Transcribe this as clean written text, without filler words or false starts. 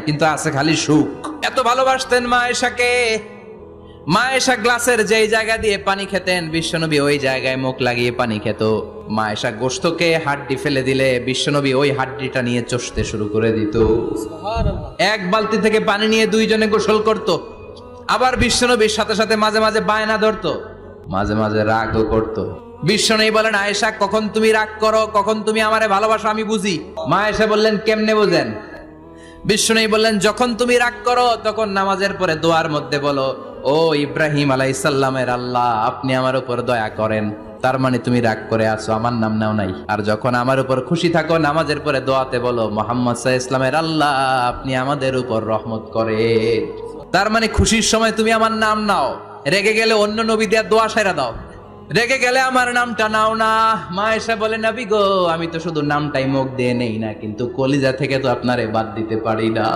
কিন্তু আছে খালি সুখ। এত ভালোবাসতেন মা আয়েশাকে। মা আয়েশা গ্লাসের যেই জায়গা দিয়ে পানি খেতেন, বিশ্বনবী ওই জায়গায় মুখ লাগিয়ে পানি খেত। মা আয়েশা গোশতকে হাড্ডি ফেলে দিলে বিশ্বনবী ওই হাড্ডিটা নিয়ে চষতে শুরু করে দিত। এক বালতি থেকে পানি নিয়ে দুইজনে গোসল করত। আবার বিশ্বনবীর সাথে সাথে মাঝে মাঝে বায়না ধরতো, মাঝে মাঝে রাগও করত। বিশ্বনবী বলেন, আয়েশা কখন তুমি রাগ করো, কখন তুমি আমারে ভালোবাসো আমি বুঝি। মা আয়েশা বললেন, কেমনে বোঝেন? বিশ্বনবী বললেন, যখন তুমি রাগ করো তখন নামাজের পরে দোয়ার মধ্যে বলো, ও ইব্রাহিম আলাইহিস সালামের আল্লাহ, আপনি আমার উপর দয়া করেন। তার মানে তুমি রাগ করে আছো, আমার নাম নাও নাই। আর যখন আমার উপর খুশি থাকো নামাজের পরে দোয়াতে বলো, মুহাম্মদ সাল্লাল্লাহু আলাইহি ওয়াসাল্লামের আল্লাহ, আপনি আমাদের উপর রহমত করেন। তার মানে খুশির সময় তুমি আমার নাম নাও, রেগে গেলে অন্য নবী দিয়ে দোয়া সাইরা দাও, রেগে গেলে আমার নামটা নাও না। মা আয়েশা বলে, নবী গো, আমি তো শুধু নামটাই মুখ দিয়ে নেই না, কিন্তু কলিজা থেকে তো আপনারে বাদ দিতে পারি না।